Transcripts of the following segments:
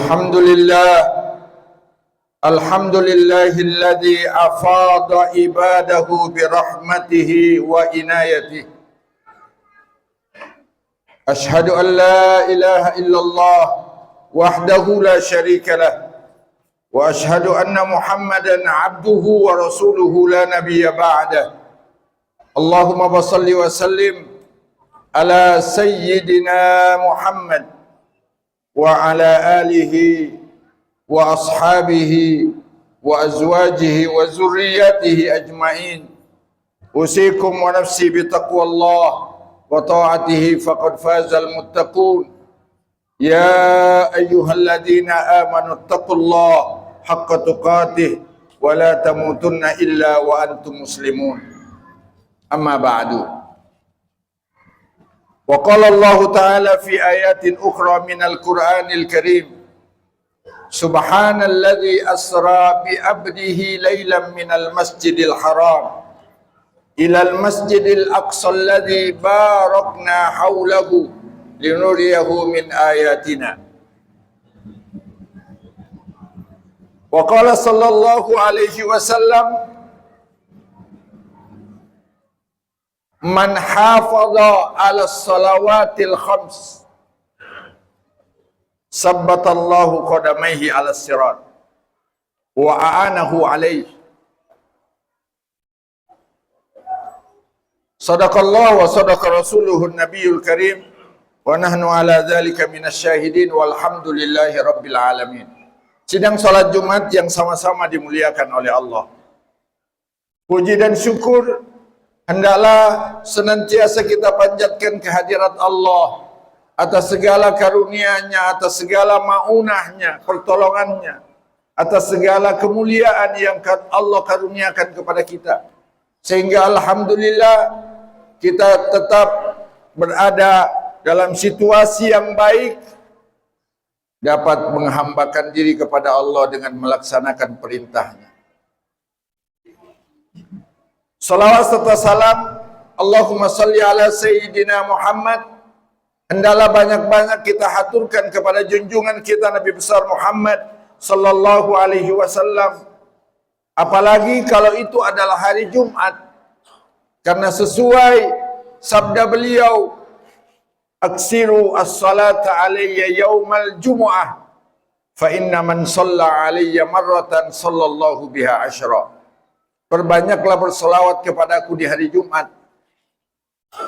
الحمد لله الذي أفاض عباده برحمته وعنايته. أشهد أن لا إله إلا الله وحده لا شريك له، وأشهد أن محمدا عبده ورسوله لا نبي بعده. اللهم صل وسلم على سيدنا محمد وعلى آله وأصحابه وأزواجه وذرياته أجمعين. أوصيكم ونفسي بتقوى الله وطاعته فقد فاز المتقون. يا أيها الذين آمنوا اتقوا الله حق تقاته ولا تموتن إلا وأنتم مسلمون. أما بعد، وقال الله تعالى في آيات أخرى من القرآن الكريم: سبحان الذي أسرى بعبده ليلا من المسجد الحرام إلى المسجد الأقصى الذي باركنا حوله لنريه من آياتنا. وقال صلى الله عليه وسلم: من حافظ على الصلوات الخمس ثبت الله قدميه على الصراط وأعانه عليه. صدق الله وصدق رسوله النبي الكريم ونحن على ذلك من الشاهدين والحمد لله رب العالمين. Sidang salat Jumat yang sama-sama dimuliakan oleh Allah. Puji dan syukur hendaklah senantiasa kita panjatkan kehadirat Allah atas segala karunia-Nya, atas segala maunah-Nya, pertolongan-Nya, atas segala kemuliaan yang Allah karuniakan kepada kita. Sehingga alhamdulillah kita tetap berada dalam situasi yang baik, dapat menghambakan diri kepada Allah dengan melaksanakan perintah-Nya. Salawat serta salam Allahumma salli ala Sayyidina Muhammad hendaklah banyak-banyak kita haturkan kepada junjungan kita Nabi besar Muhammad sallallahu alaihi wasallam, apalagi kalau itu adalah hari Jumat, karena sesuai sabda beliau, aksiru as-salata alayya yaumal jumu'ah fa inna man shalla alayya marratan sallallahu biha asyra. Perbanyaklah bersolawat kepadaku di hari Jumat,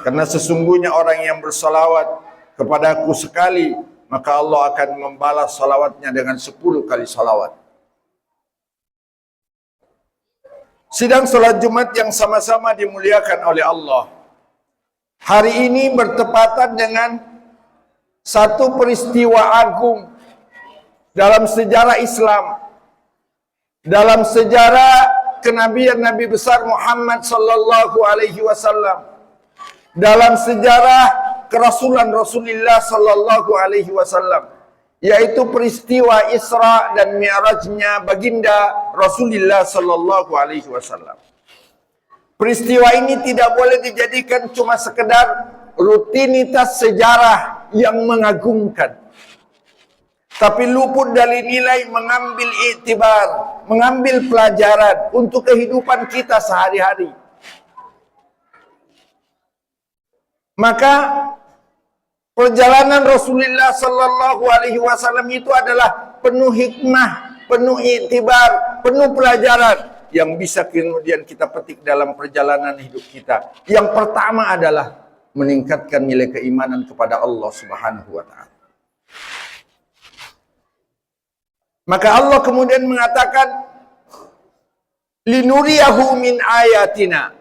karena sesungguhnya orang yang bersolawat kepadaku sekali, maka Allah akan membalas solawatnya dengan 10 kali solawat. Sidang salat Jumat yang sama-sama dimuliakan oleh Allah, hari ini bertepatan dengan satu peristiwa agung dalam sejarah Islam, dalam sejarah kenabian Nabi besar Muhammad sallallahu alaihi wasallam, dalam sejarah kerasulan Rasulullah sallallahu alaihi wasallam, yaitu peristiwa Isra dan Mi'rajnya baginda Rasulullah sallallahu alaihi wasallam. Peristiwa ini tidak boleh dijadikan cuma sekedar rutinitas sejarah yang mengagumkan, tapi luput dari nilai mengambil iktibar, mengambil pelajaran untuk kehidupan kita sehari-hari. Maka perjalanan Rasulullah sallallahu alaihi wasallam itu adalah penuh hikmah, penuh iktibar, penuh pelajaran yang bisa kemudian kita petik dalam perjalanan hidup kita. Yang pertama adalah meningkatkan nilai keimanan kepada Allah Subhanahu wa taala. Maka Allah kemudian mengatakan, linuriyahu min ayatina.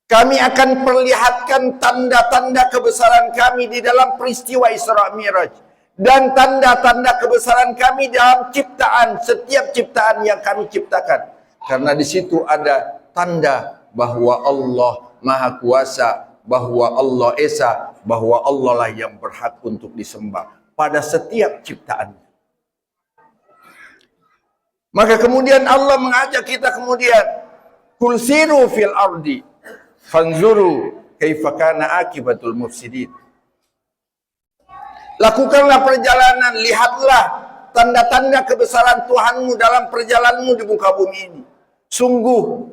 Kami akan perlihatkan tanda-tanda kebesaran kami di dalam peristiwa Isra Mi'raj, dan tanda-tanda kebesaran kami dalam ciptaan, setiap ciptaan yang kami ciptakan. Karena di situ ada tanda bahwa Allah Maha Kuasa, bahwa Allah Esa, bahwa Allah lah yang berhak untuk disembah pada setiap ciptaan. Maka kemudian Allah mengajak kita kemudian, kul siru fil ardi fanzuru kaifa kana akibatul mufsidin. Lakukanlah perjalanan, lihatlah tanda-tanda kebesaran Tuhanmu dalam perjalananmu di muka bumi ini. Sungguh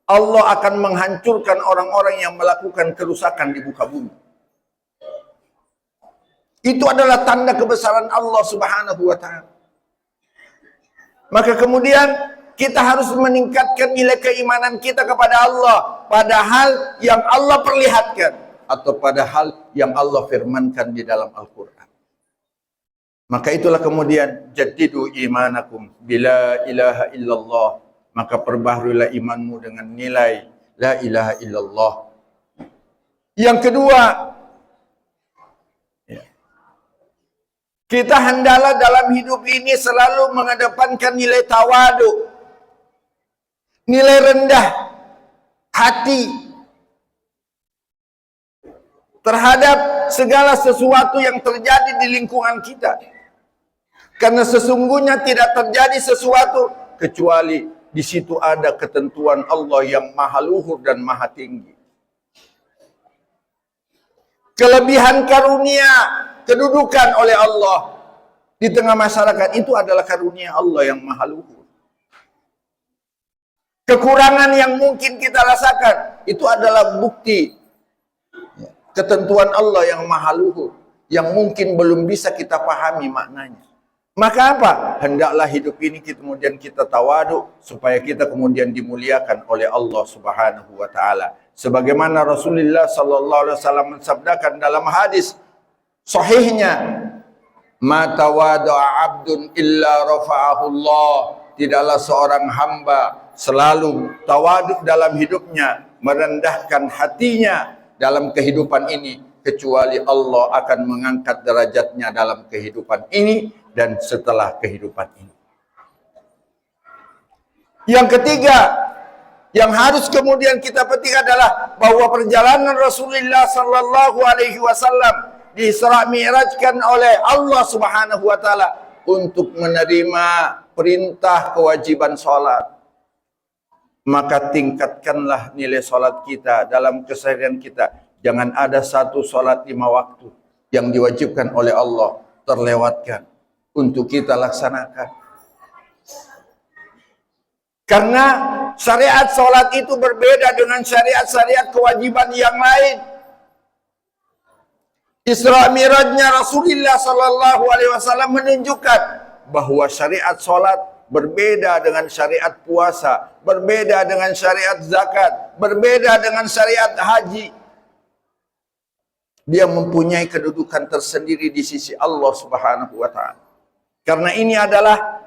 Allah akan menghancurkan orang-orang yang melakukan kerusakan di muka bumi. Itu adalah tanda kebesaran Allah Subhanahu wa ta'ala. Maka kemudian kita harus meningkatkan nilai keimanan kita kepada Allah pada hal yang Allah perlihatkan atau pada hal yang Allah firmankan di dalam Al-Quran. Maka itulah kemudian jaddidu imanakum bila ilaha illallah. Maka perbaharuilah imanmu dengan nilai la ilaha illallah. Yang kedua, kita hendaklah dalam hidup ini selalu mengedepankan nilai tawadu, nilai rendah hati terhadap segala sesuatu yang terjadi di lingkungan kita. Karena sesungguhnya tidak terjadi sesuatu kecuali di situ ada ketentuan Allah yang maha luhur dan maha tinggi. Kelebihan karunia kedudukan oleh Allah di tengah masyarakat itu adalah karunia Allah yang maha luhur. Kekurangan yang mungkin kita rasakan itu adalah bukti ketentuan Allah yang maha luhur yang mungkin belum bisa kita pahami maknanya. Maka apa? Hendaklah hidup ini kemudian kita tawadu supaya kita kemudian dimuliakan oleh Allah Subhanahu wa taala. Sebagaimana Rasulullah sallallahu alaihi wasallam mensabdakan dalam hadis sahihnya, "Ma tawada'a 'abdun illa rafa'ahu Allah." Tidaklah seorang hamba selalu tawadu dalam hidupnya, merendahkan hatinya dalam kehidupan ini, kecuali Allah akan mengangkat derajatnya dalam kehidupan ini dan setelah kehidupan ini. Yang ketiga, yang harus kemudian kita petik adalah bahwa perjalanan Rasulullah sallallahu alaihi wasallam diisra mi'rajkan oleh Allah Subhanahu wa taala untuk menerima perintah kewajiban salat. Maka tingkatkanlah nilai salat kita dalam keseharian kita. Jangan ada satu salat 5 waktu yang diwajibkan oleh Allah terlewatkan untuk kita laksanakan. Karena syariat salat itu berbeda dengan syariat-syariat kewajiban yang lain. Isra Mi'rajnya Rasulullah sallallahu alaihi wasallam menunjukkan bahwa syariat salat berbeda dengan syariat puasa, berbeda dengan syariat zakat, berbeda dengan syariat haji. Dia mempunyai kedudukan tersendiri di sisi Allah Subhanahu wa taala. Karena ini adalah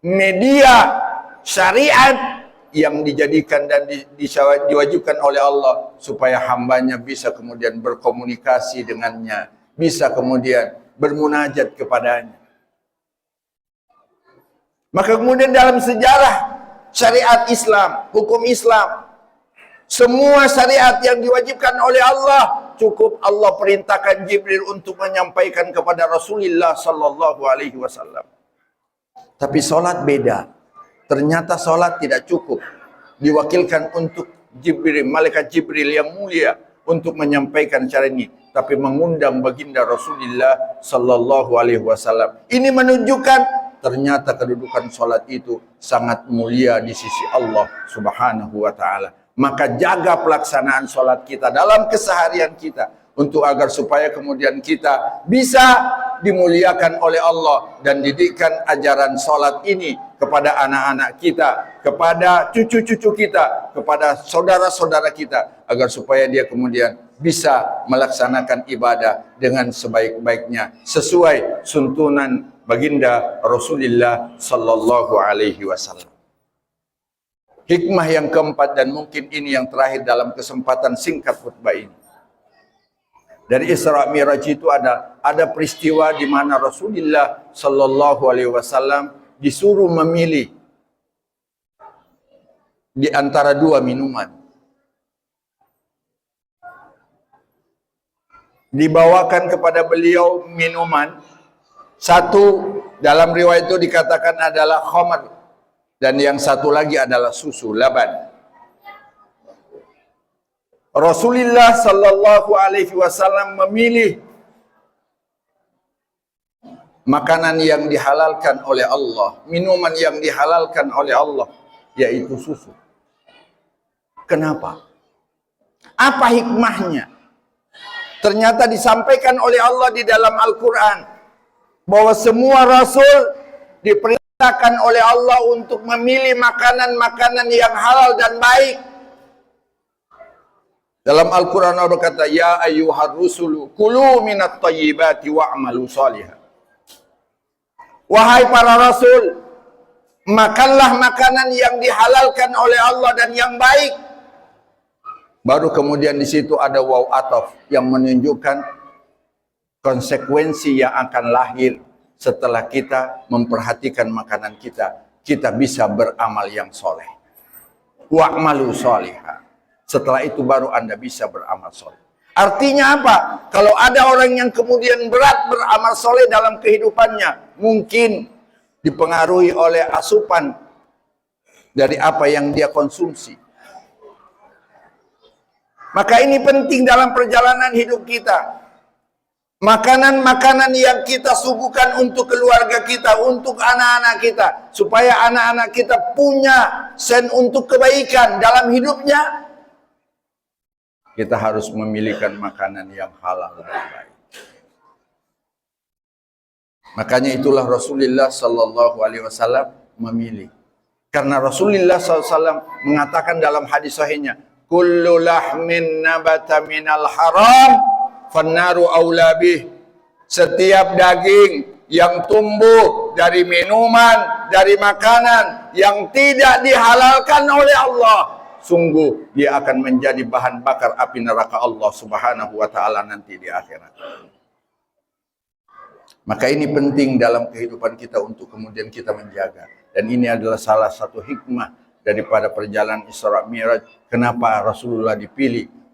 media syariat yang dijadikan dan diwajibkan oleh Allah supaya hambanya bisa kemudian berkomunikasi dengannya, bisa kemudian bermunajat kepadanya. Maka kemudian dalam sejarah syariat Islam, hukum Islam, semua syariat yang diwajibkan oleh Allah, cukup Allah perintahkan Jibril untuk menyampaikan kepada Rasulullah sallallahu alaihi wasallam. Tapi solat beda. Ternyata solat tidak cukup. Diwakilkan untuk Jibril, malaikat Jibril yang mulia untuk menyampaikan cara ini, tapi mengundang baginda Rasulullah sallallahu alaihi wasallam. Ini menunjukkan ternyata kedudukan solat itu sangat mulia di sisi Allah Subhanahu wa taala. Maka jaga pelaksanaan solat kita dalam keseharian kita untuk agar supaya kemudian kita bisa dimuliakan oleh Allah dan didikkan ajaran solat ini kepada anak-anak kita, kepada cucu-cucu kita, kepada saudara-saudara kita, agar supaya dia kemudian bisa melaksanakan ibadah dengan sebaik-baiknya sesuai suntunan baginda Rasulullah sallallahu alaihi wasallam. Hikmah yang keempat dan mungkin ini yang terakhir dalam kesempatan singkat khutbah ini. Dari Isra Mi'raj itu ada peristiwa di mana Rasulullah sallallahu alaihi wasallam disuruh memilih di antara 2 minuman. Dibawakan kepada beliau minuman. Satu dalam riwayat itu dikatakan adalah khamr dan yang satu lagi adalah susu, laban. Rasulullah sallallahu alaihi wasallam memilih makanan yang dihalalkan oleh Allah, minuman yang dihalalkan oleh Allah, yaitu susu. Kenapa? Apa hikmahnya? Ternyata disampaikan oleh Allah di dalam Al-Quran bahwa semua Rasul diperintahkan oleh Allah untuk memilih makanan-makanan yang halal dan baik. Dalam Al-Quran Allah berkata, Ya ayyuhar rusulu kulu minat tayyibati wa'amalu salihah. Wahai para Rasul, makanlah makanan yang dihalalkan oleh Allah dan yang baik. Baru kemudian di situ ada waw ataf yang menunjukkan konsekuensi yang akan lahir setelah kita memperhatikan makanan kita. Kita bisa beramal yang soleh. Wa'malu sholihah. Setelah itu baru Anda bisa beramal soleh. Artinya apa? Kalau ada orang yang kemudian berat beramal soleh dalam kehidupannya, mungkin dipengaruhi oleh asupan dari apa yang dia konsumsi. Maka ini penting dalam perjalanan hidup kita. Makanan-makanan yang kita suguhkan untuk keluarga kita, untuk anak-anak kita, supaya anak-anak kita punya sen untuk kebaikan dalam hidupnya. Kita harus memilihkan makanan yang halal dan baik. Makanya itulah Rasulullah Sallallahu Alaihi Wasallam memilih. Karena Rasulullah SAW mengatakan dalam hadis sahihnya, kullu lahmin nabata minal haram fannaru aula bih. Setiap daging yang tumbuh dari minuman, dari makanan yang tidak dihalalkan oleh Allah, sungguh dia akan menjadi bahan bakar api neraka Allah Subhanahu wa taala nanti di akhirat. Maka ini penting dalam kehidupan kita untuk kemudian kita menjaga. Dan ini adalah salah satu hikmah daripada perjalanan Isra Mi'raj. Kenapa Rasulullah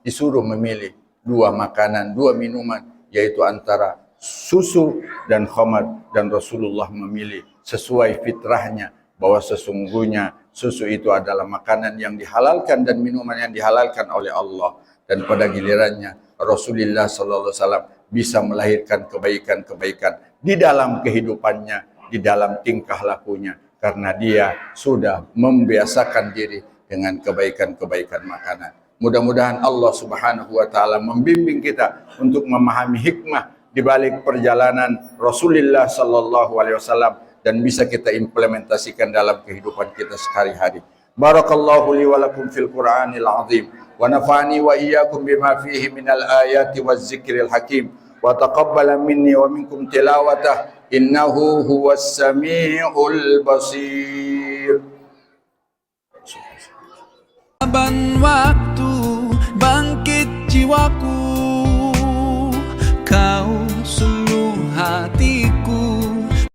disuruh memilih dua makanan, dua minuman, yaitu antara susu dan khamar. Dan Rasulullah memilih sesuai fitrahnya bahwa sesungguhnya susu itu adalah makanan yang dihalalkan dan minuman yang dihalalkan oleh Allah. Dan pada gilirannya Rasulullah SAW bisa melahirkan kebaikan-kebaikan di dalam kehidupannya, di dalam tingkah lakunya. Karena dia sudah membiasakan diri dengan kebaikan-kebaikan makanan. Mudah-mudahan Allah Subhanahu wa taala membimbing kita untuk memahami hikmah di balik perjalanan Rasulullah sallallahu alaihi wasallam dan bisa kita implementasikan dalam kehidupan kita sehari-hari. Barakallahu li wa lakum fil Qur'anil azim wa nafa'ani wa iyyakum bima fihi minal ayati waz zikril hakim wa taqabbala minni wa minkum tilawatah innahu huwas samiul basir. Ban waktu bangkit jiwaku